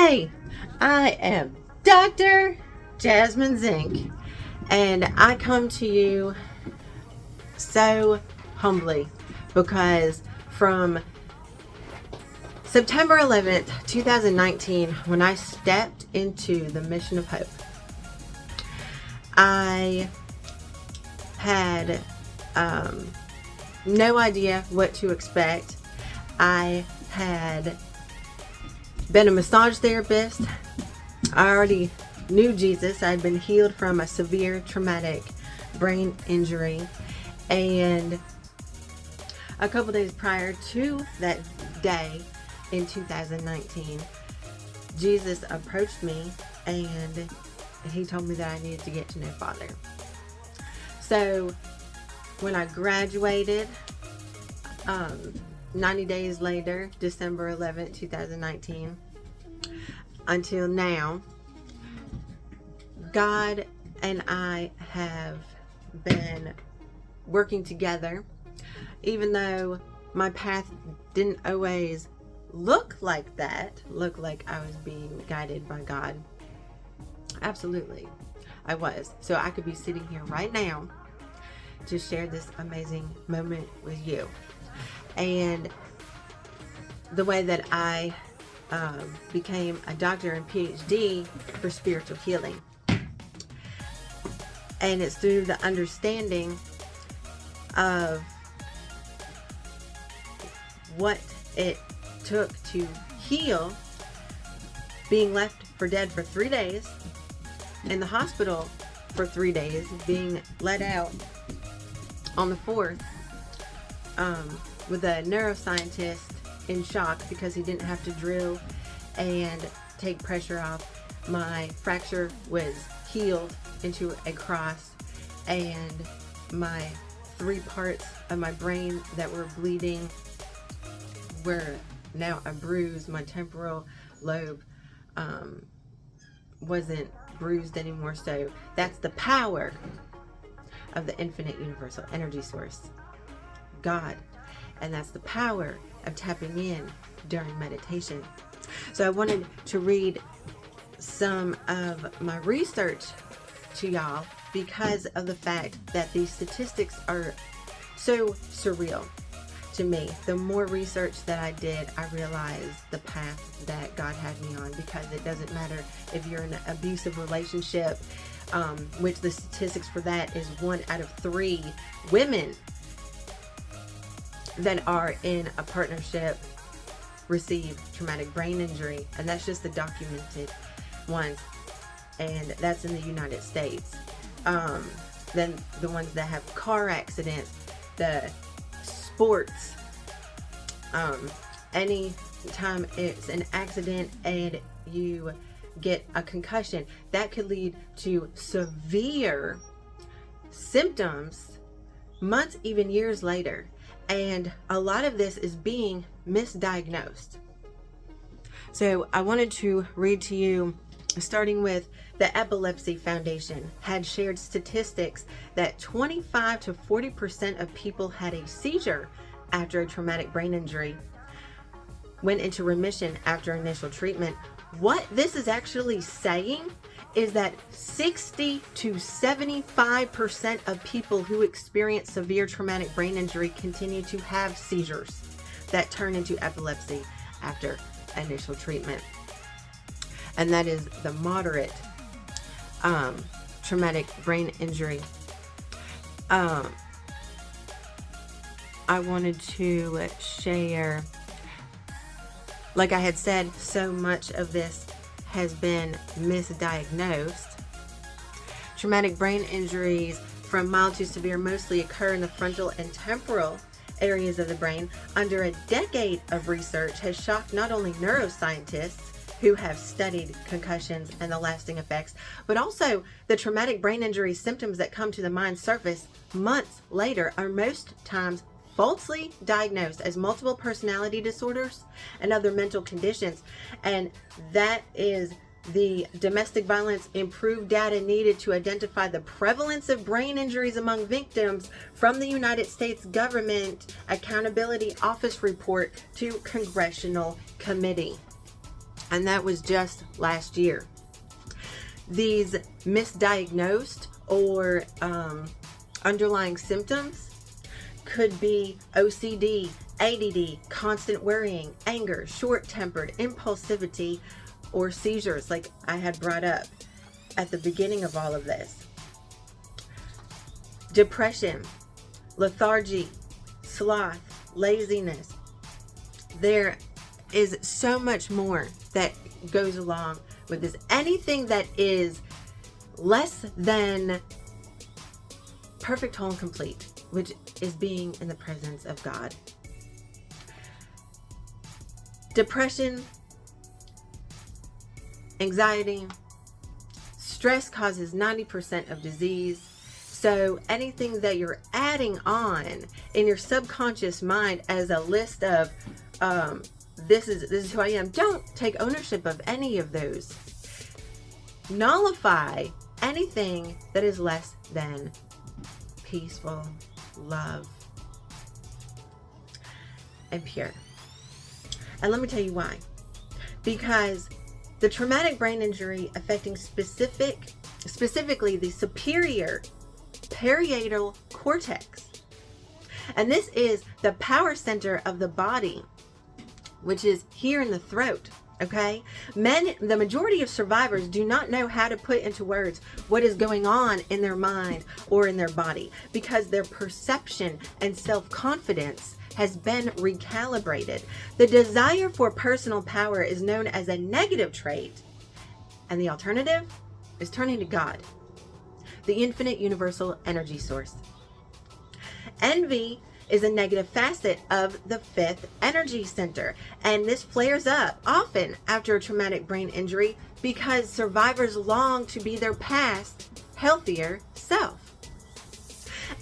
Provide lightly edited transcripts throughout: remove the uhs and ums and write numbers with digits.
Hey, I am Dr. Jasmine Zinck, and I come to you so humbly because from September 11th, 2019, when I stepped into the Mission of Hope, I had no idea what to expect. I had been a massage therapist. I already knew Jesus. I'd been healed from a severe traumatic brain injury, and a couple days prior to that day in 2019, Jesus approached me and he told me that I needed to get to know Father. So when I graduated 90 days later, December 11th, 2019, until now, God and I have been working together, even though my path didn't always look like I was being guided by God. Absolutely, I was. So I could be sitting here right now to share this amazing moment with you. And the way that I became a doctor and PhD for spiritual healing. And it's through the understanding of what it took to heal being left for dead for 3 days, in the hospital for 3 days, being let out on the 4th, with a neuroscientist in shock because he didn't have to drill and take pressure off. My fracture was healed into a cross, and my 3 parts of my brain that were bleeding were now a bruise. My temporal lobe wasn't bruised anymore. So that's the power of the infinite universal energy source, God. And that's the power of tapping in during meditation. So I wanted to read some of my research to y'all because of the fact that these statistics are so surreal to me. The more research that I did, I realized the path that God had me on, because it doesn't matter if you're in an abusive relationship, which the statistics for that is 1 out of 3 women that are in a partnership receive traumatic brain injury, and that's just the documented ones, and that's in the United States. Then the ones that have car accidents, the sports, any time it's an accident and you get a concussion, that could lead to severe symptoms months, even years later. And a lot of this is being misdiagnosed. So I wanted to read to you, starting with the Epilepsy Foundation had shared statistics that 25 to 40% of people had a seizure after a traumatic brain injury went into remission after initial treatment. What this is actually saying is that 60 to 75% of people who experience severe traumatic brain injury continue to have seizures that turn into epilepsy after initial treatment. And that is the moderate traumatic brain injury. I wanted to share, like I had said, so much of this has been misdiagnosed. Traumatic brain injuries from mild to severe mostly occur in the frontal and temporal areas of the brain. Under a decade of research has shocked not only neuroscientists who have studied concussions and the lasting effects, but also the traumatic brain injury symptoms that come to the mind's surface months later are most times falsely diagnosed as multiple personality disorders and other mental conditions. And that is the domestic violence improved data needed to identify the prevalence of brain injuries among victims from the United States Government Accountability Office report to Congressional Committee. and that was just last year. These misdiagnosed or underlying symptoms could be OCD, ADD, constant worrying, anger, short-tempered, impulsivity, or seizures, like I had brought up at the beginning of all of this. Depression, lethargy, sloth, laziness. There is so much more that goes along with this. Anything that is less than perfect, whole, and complete, which is being in the presence of God. Depression, anxiety, stress causes 90% of disease. So anything that you're adding on in your subconscious mind as a list of this is who I am, don't take ownership of any of those. Nullify anything that is less than peaceful, love, and pure. And let me tell you why. Because the traumatic brain injury affecting specifically the superior parietal cortex. And this is the power center of the body, which is here in the throat. Okay? The majority of survivors do not know how to put into words what is going on in their mind or in their body, because their perception and self-confidence has been recalibrated. The desire for personal power is known as a negative trait, and the alternative is turning to God, the infinite universal energy source. Envy is a negative facet of the fifth energy center, and this flares up often after a traumatic brain injury because survivors long to be their past, healthier self.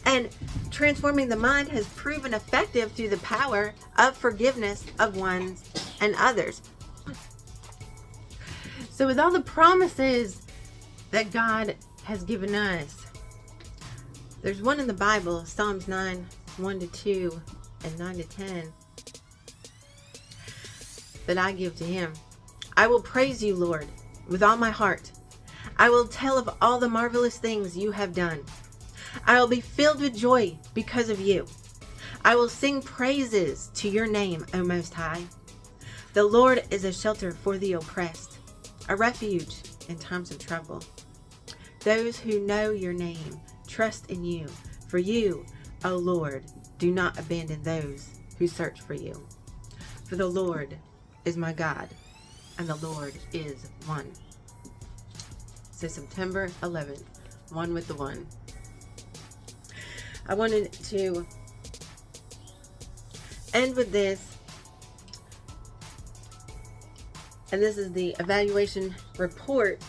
And transforming the mind has proven effective through the power of forgiveness of ones and others. So with all the promises that God has given us, there's one in the Bible, Psalms 9, 1-2 and 9-10, that I give to him. I will praise you, Lord, with all my heart. I will tell of all the marvelous things you have done. I will be filled with joy because of you. I will sing praises to your name, O Most High. The Lord is a shelter for the oppressed, a refuge in times of trouble. Those who know your name trust in you, for you, O Lord, do not abandon those who search for you. For the Lord is my God, and the Lord is one. So September 11th, one with the one. I wanted to end with this, and this is the evaluation report.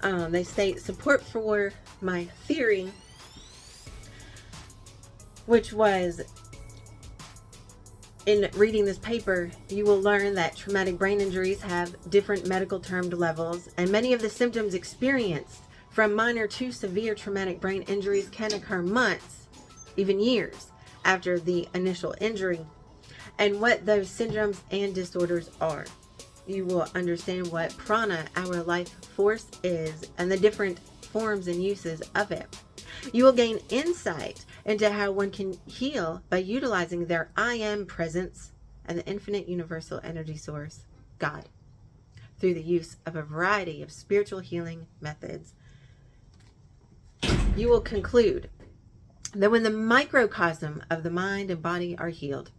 They state support for my theory, which was, in reading this paper, you will learn that traumatic brain injuries have different medical termed levels, and many of the symptoms experienced from minor to severe traumatic brain injuries can occur months, even years, after the initial injury, and what those syndromes and disorders are. You will understand what prana, our life force, is, and the different forms and uses of it. You will gain insight into how one can heal by utilizing their I am presence and the infinite universal energy source, God, through the use of a variety of spiritual healing methods. You will conclude that when the microcosm of the mind and body are healed,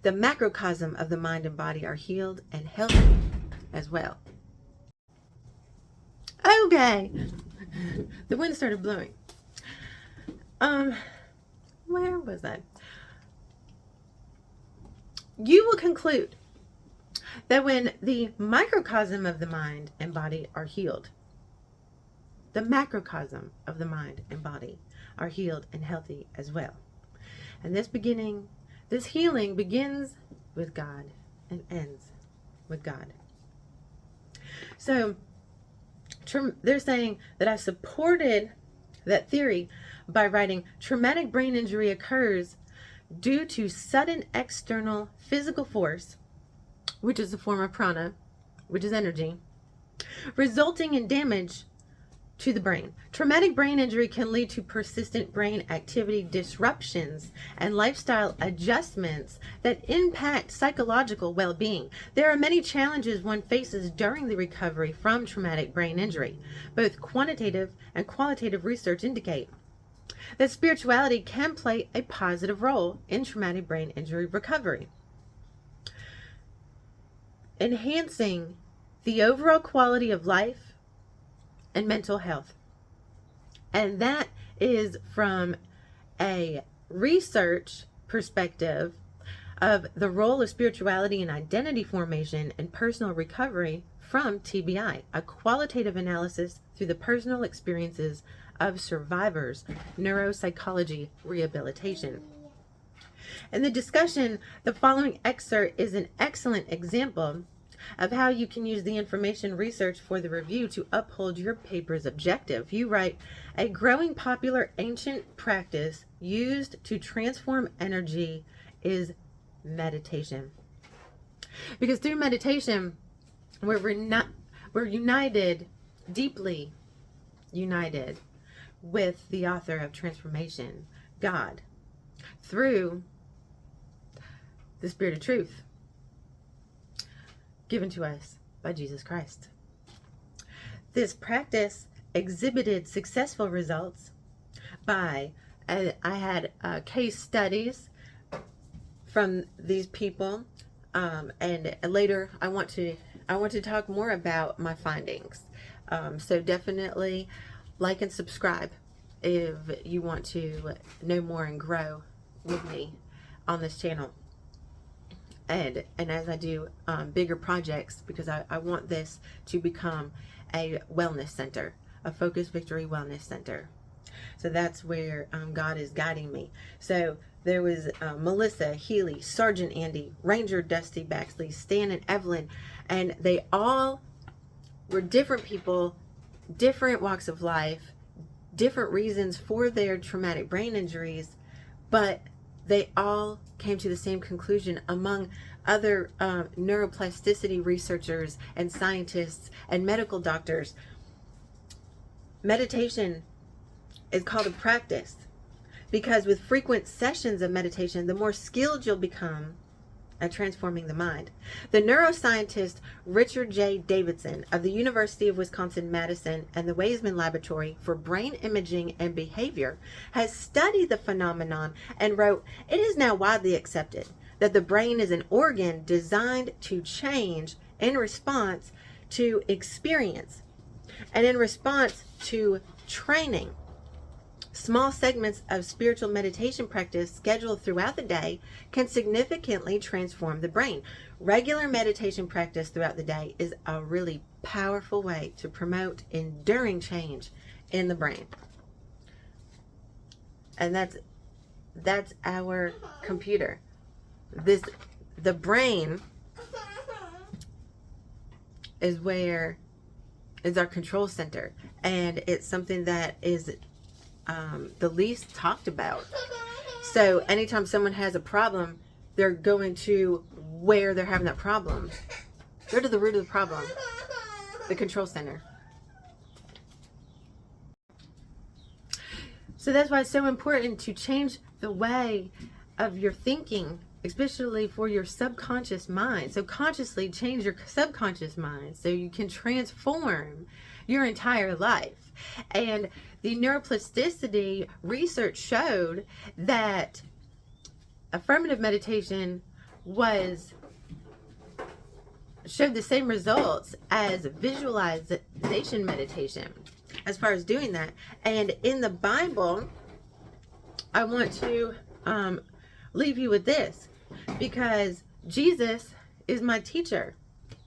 the macrocosm of the mind and body are healed and healthy as well. Okay. The wind started blowing. Where was I? You will conclude that when the microcosm of the mind and body are healed, the macrocosm of the mind and body are healed and healthy as well. And this healing begins with God and ends with God. So they're saying that I supported that theory by writing, traumatic brain injury occurs due to sudden external physical force, which is a form of prana, which is energy, resulting in damage to the brain. Traumatic brain injury can lead to persistent brain activity disruptions and lifestyle adjustments that impact psychological well-being. There are many challenges one faces during the recovery from traumatic brain injury. Both quantitative and qualitative research indicate that spirituality can play a positive role in traumatic brain injury recovery, enhancing the overall quality of life and mental health. And that is from a research perspective of the role of spirituality in identity formation and personal recovery from TBI, a qualitative analysis through the personal experiences of survivors, neuropsychology rehabilitation. In the discussion, the following excerpt is an excellent example of how you can use the information research for the review to uphold your paper's objective. You write, a growing popular ancient practice used to transform energy is meditation. Because through meditation, we're united, deeply united with the author of transformation, God, through the Spirit of Truth given to us by Jesus Christ. This practice exhibited successful results by, I had case studies from these people, and later I want to talk more about my findings. So definitely like and subscribe if you want to know more and grow with me on this channel. And as I do bigger projects, because I want this to become a wellness center, a Focused Victory Wellness Center. So that's where God is guiding me. So there was Melissa, Healy, Sergeant Andy, Ranger Dusty Baxley, Stan and Evelyn, and they all were different people, different walks of life, different reasons for their traumatic brain injuries, but they all came to the same conclusion among other neuroplasticity researchers and scientists and medical doctors. Meditation is called a practice because with frequent sessions of meditation, the more skilled you'll become at transforming the mind. The neuroscientist Richard J. Davidson of the University of Wisconsin-Madison and the Weizmann Laboratory for Brain Imaging and Behavior has studied the phenomenon and wrote, "It is now widely accepted that the brain is an organ designed to change in response to experience and in response to training. Small segments of spiritual meditation practice scheduled throughout the day can significantly transform the brain. Regular meditation practice throughout the day is a really powerful way to promote enduring change in the brain." And that's our computer. The brain is our control center, and it's something that is the least talked about. So anytime someone has a problem, they're going to where they're having that problem. Go to the root of the problem, the control center. So that's why it's so important to change the way of your thinking, especially for your subconscious mind. So consciously change your subconscious mind so you can transform your entire life. And the neuroplasticity research showed that affirmative meditation showed the same results as visualization meditation as far as doing that. And in the Bible, I want to leave you with this, because Jesus is my teacher.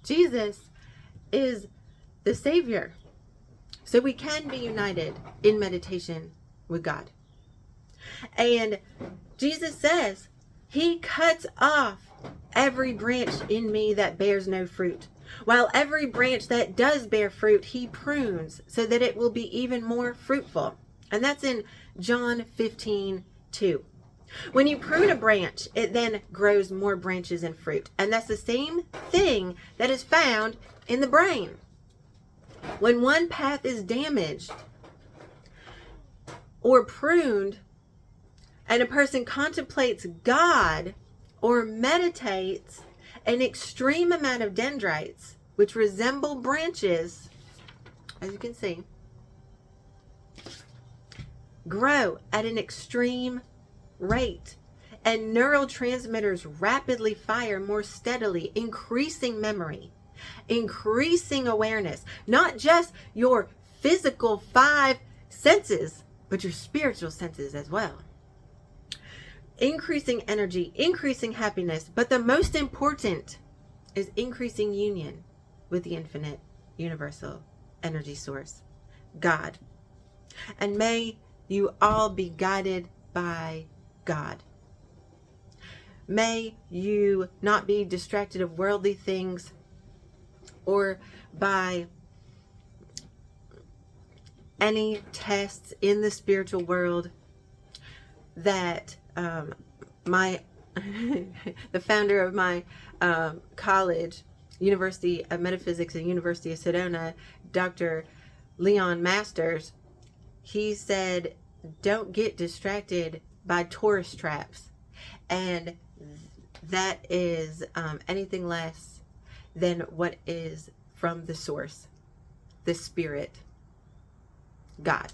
Jesus is the Savior. So we can be united in meditation with God. And Jesus says, He cuts off every branch in me that bears no fruit, while every branch that does bear fruit, He prunes so that it will be even more fruitful. And that's in John 15:2. When you prune a branch, it then grows more branches and fruit. And that's the same thing that is found in the brain. When one path is damaged or pruned, and a person contemplates God or meditates, an extreme amount of dendrites, which resemble branches, as you can see, grow at an extreme rate, and neurotransmitters rapidly fire more steadily, increasing memory, increasing awareness, not just your physical 5 senses, but your spiritual senses as well. Increasing energy, increasing happiness, but the most important is increasing union with the infinite, universal energy source, God. And may you all be guided by God. May you not be distracted of worldly things or by any tests in the spiritual world that the founder of my college, University of Metaphysics and University of Sedona, Dr. Leon Masters, he said, don't get distracted by tourist traps. And that is anything less than what is from the source, the spirit, God.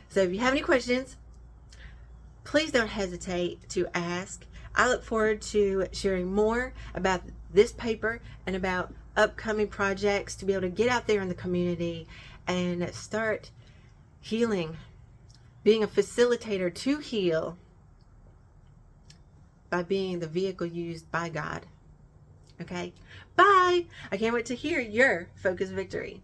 So if you have any questions, please don't hesitate to ask. I look forward to sharing more about this paper and about upcoming projects to be able to get out there in the community and start healing, being a facilitator to heal by being the vehicle used by God. Okay? Bye! I can't wait to hear your Focused Victory.